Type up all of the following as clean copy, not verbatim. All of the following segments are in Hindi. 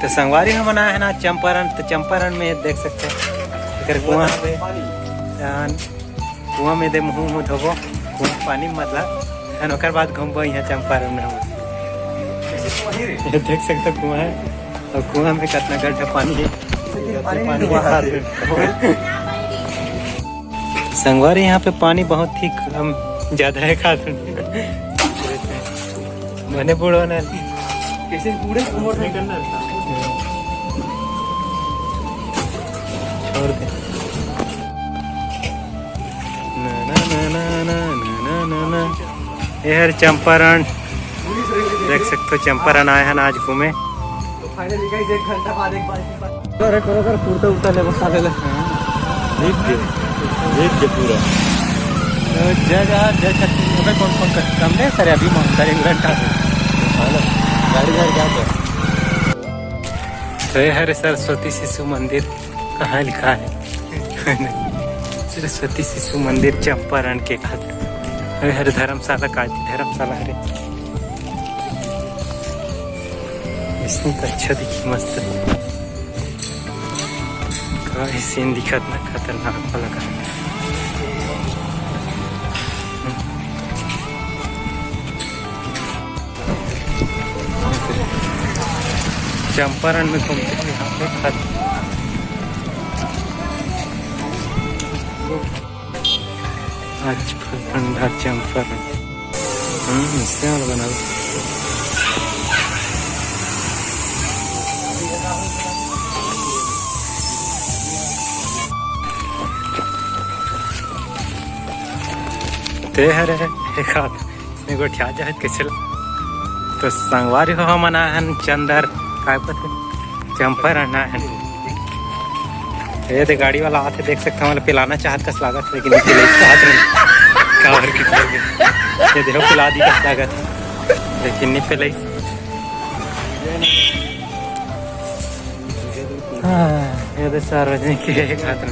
तो संगवारी हम बनाया है ना चंपारण। तो चंपारण में देख सकते हैं कुआं कुआं में दे मुँह धोबो कुआं पानी मतलब ओकर बाद घूमबो यहाँ चंपारण में हम देख सकते कुआं है और कुआं में कितना गड्ढा पानी है। संगवारी यहाँ पे पानी बहुत ही कम ज्यादा है खाद मैंने बूढ़ो ना कैसे बूढ़े छोड़ दे ना ना ना ना ना ना ना ना ये है चंपारण। देख सकते हो चंपारण आए हैं आज घूमे। तो फाइनली गाइस 1 घंटा बाद एक बार अरे करो पूरा उठा ले बस साले देख के पूरा जगह जैसा कौन कौन कम नहीं सर अभी मंदिर 1 घंटा गाड़ी क्या तो ये है सरस्वती शिशु मंदिर कहाँ लिखा है सरस्वती शिशु मंदिर चंपारण के खाते हर धर्मशाला का धर्मशाला है इसमें तो अच्छा दिखी मस्त सीन दिखत ना खतरनाक लगा। चंपारण में घूमते हैं यहाँ पे आज फंडा चंपारण इससे वाला बना ते हरे एक हाथ में गोठिया जहाज के चल तो संगवारी हो मना हन चंदर काय पता चंपारण है ये गाड़ी वाला आते देख सकते हैं मतलब पिलाना चाहत का स्वागत लेकिन पिलाई चाहत नहीं कावर की ये देखो पिला दी का स्वागत लेकिन नहीं पिलाई। ये तो सार्वजनिक खातिर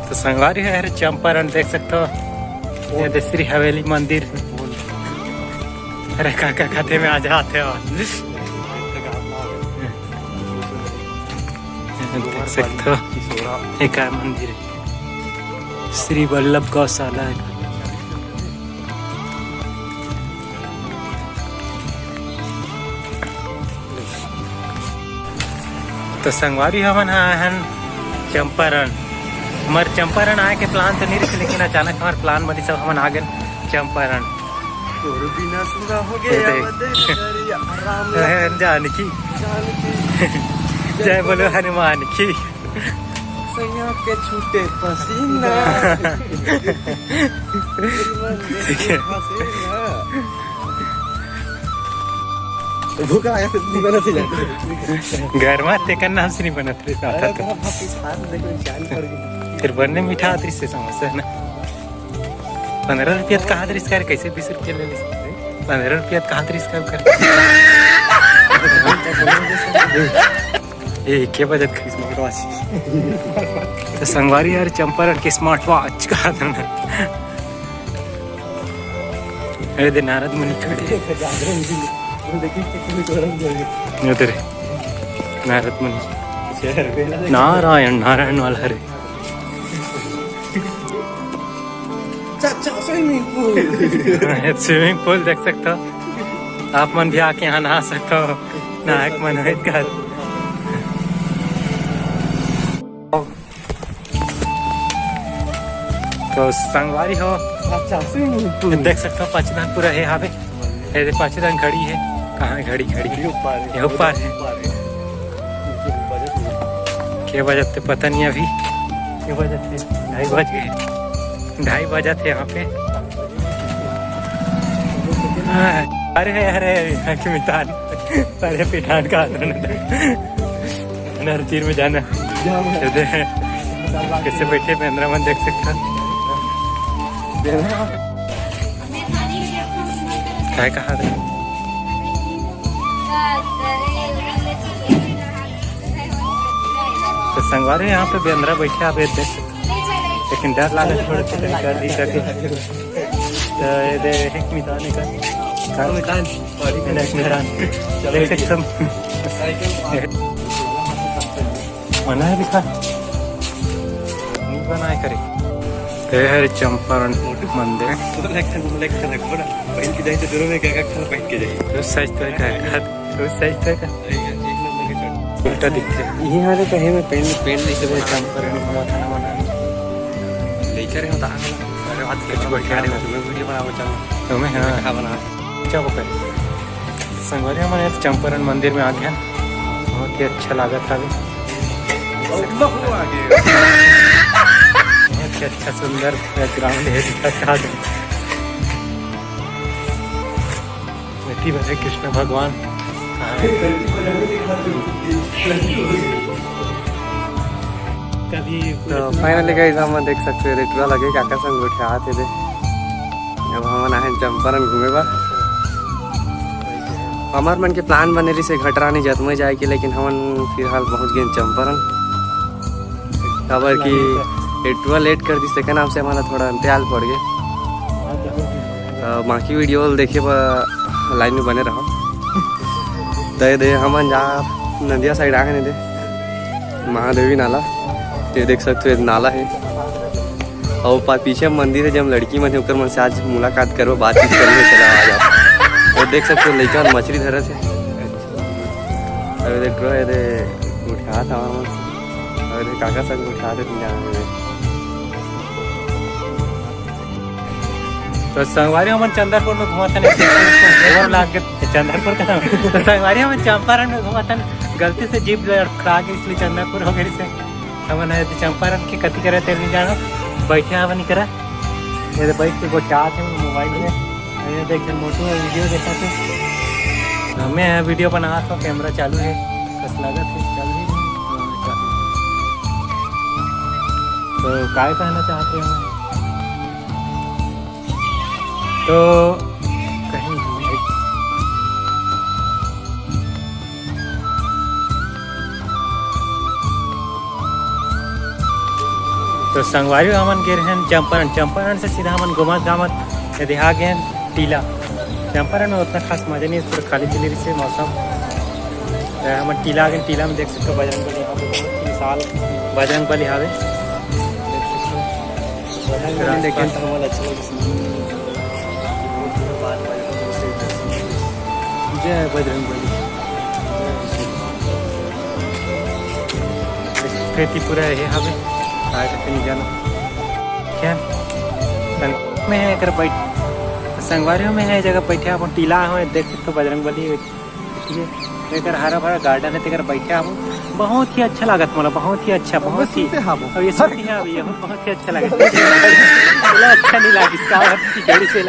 तो संगवारी है चंपारण देख सकते हो। ये तो श्री हवेली मंदिर अरे काका खाते में आ जाते हो देख सकते हो एक मंदिर है श्री वल्लभ गौशाला है। तो संगवारी हमन हन चंपारण हमारे चंपारण आए के प्लान तो नहीं रखे लेकिन अचानक हमारे प्लान बनी सब हमन आ गए चंपारण जानकी जय बोलो हनुमान की के छूटे पसीना भूखा आया फिर नहीं बनते घर में तेकन नाम से नहीं बनते फिर बनने मीठा दृश्य से समस्या है ना 15 रुपया कहा दृश्य कर कैसे 20 रुपया ले 15 रुपया कहा दृश्य कर ये क्या बजट खरीद स्मार्ट वॉच तो संगवारी यार चंपारण के स्मार्ट वॉच कहा था ना अरे दे नारद मुनि खड़े तेरे नारद मुनि नारायण नारायण वाला हरे स्विमिंग पूल देख सकते हो आप मन भी आके यहाँ नहा सकते हो नायक मन कर तो संगवारी हो देख सकते हो पाचीदान पूरा है यहाँ पे पाचीदान घड़ी है कहाँ है घड़ी ये ऊपर है क्या बजते पता नहीं अभी क्या बजते 2:30 बज गए 2:30 बजा थे यहाँ पे अरे अरे मितान अरे पिठान का नरतीर में जाना कैसे बैठे पेंद्रा मन देख सकता क्या कहा तो संगवारी यहाँ पे बेंद्रा बैठे आप देख सकते लेकिन डर लगा थोड़ा डर दी करके तो ये दे एक मिताने का देख सकते मना है लिखा नहीं बनाए करे है चंपारण मंदिर सच तो उल्टा दिखते यहाँ ले कहे में पेंट नहीं से चंपारण मना मना लेकर है अरे बात के बैठा रहे तुम्हें वीडियो बनाओ चलो तुम्हें हाँ बना चलो पे संगवारी हमारे चंपारण मंदिर में आ गया बहुत ही अच्छा लगा था अभी बहुत ही अच्छा सुंदर बैकग्राउंड है दिखा भरे कृष्ण भगवान कभी तो फाइनली गाइस हम देख सकते हैं रेटुआ लगे काका संग बैठे आते थे अब हम आए चंपारण घूमे बा हमार मन के प्लान बने रही से घटरानी जत में जाए के लेकिन हम फिलहाल पहुंच गए चंपारण खबर की रेटुआ लेट कर दी सेकंड नाम से हमारा थोड़ा अंतराल पड़ गए बाकी वीडियो देखे लाइन में बने रहो दे हम जहाँ नदिया साइड आए नहीं दे महादेवी नाला ये देख सकते हो नाला है और पीछे मंदिर है जब लड़की मन है मन से आज मुलाकात करो बातचीत करने चला आ जाओ और देख सकते हो लड़का मछली धरे थे उठा था और काका संग उठा थे तो संगवारी हम चंद्रपुर में घुमा था चंद्रपुर का तो संगवारी हम चंपारण में घुमा था गलती से जीप खड़ा गई इसलिए चंद्रपुर हो गई से हम चंपारण की कति करे तेरे नहीं जाना बैठे हवा नहीं करा ये बैठ के गोचा थे मोबाइल में देख मोटू वीडियो देखा थे हमें वीडियो बना था कैमरा चालू है बस लगा थे चालू ही तो क्या कहना चाहते हैं तो कहीं तो संगवारी हमन गे रहे चंपारण से सीधा हमन घुमत घामत यदि आ गए टीला चंपारण में उतना खास मजा नहीं पूरा खाली पीली से मौसम हम टीला गए टीला में देख सकते हो बजरंग बली यहाँ पे बहुत विशाल बजरंग बली हावे देखें जय बजरंग बली खेती पूरा है यहाँ पे नहीं जाना क्या में है कर बैठ संगवारियों में है जगह बैठे आप टीला हो देख सकते हो बजरंग बली एक हरा भरा गार्डन है तेकर बैठे आप बहुत ही अच्छा लागत मोला बहुत ही अच्छा बहुत ही और ये सुनती है अभी बहुत ही अच्छा लगा अच्छा नहीं लगा इसका गाड़ी से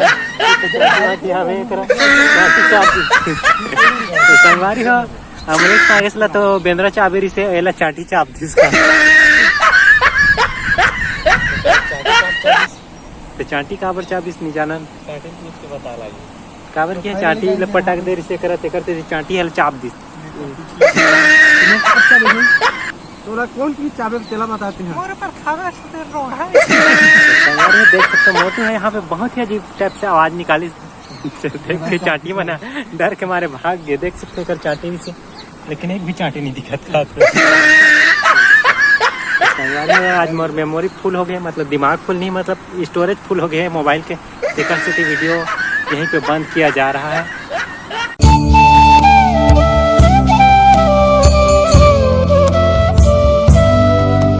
तो संगवारी हो अमृत पागेसला तो बेंद्रा चाबेरी से एला चाटी चाप थी इसका तो चाटी काबर चाबीस नहीं जानन बता लगी काबर के चाटी पटाक दे से करते करते चाटी हल चाप दी तोला कौन की चाबे तेला बताते हैं मोरे पर खावा से रोड़ा देख सकते मोटू है यहाँ पे बहुत ही अजीब टाइप से आवाज निकाली देख के चाटी बना डर के मारे भाग गए देख सकते कर चाटी भी से लेकिन एक भी चाटी नहीं दिखा था आज मोर मेमोरी फुल हो गए मतलब दिमाग फुल नहीं मतलब स्टोरेज फुल हो गए मोबाइल के वीडियो यहीं पे बंद किया जा रहा है।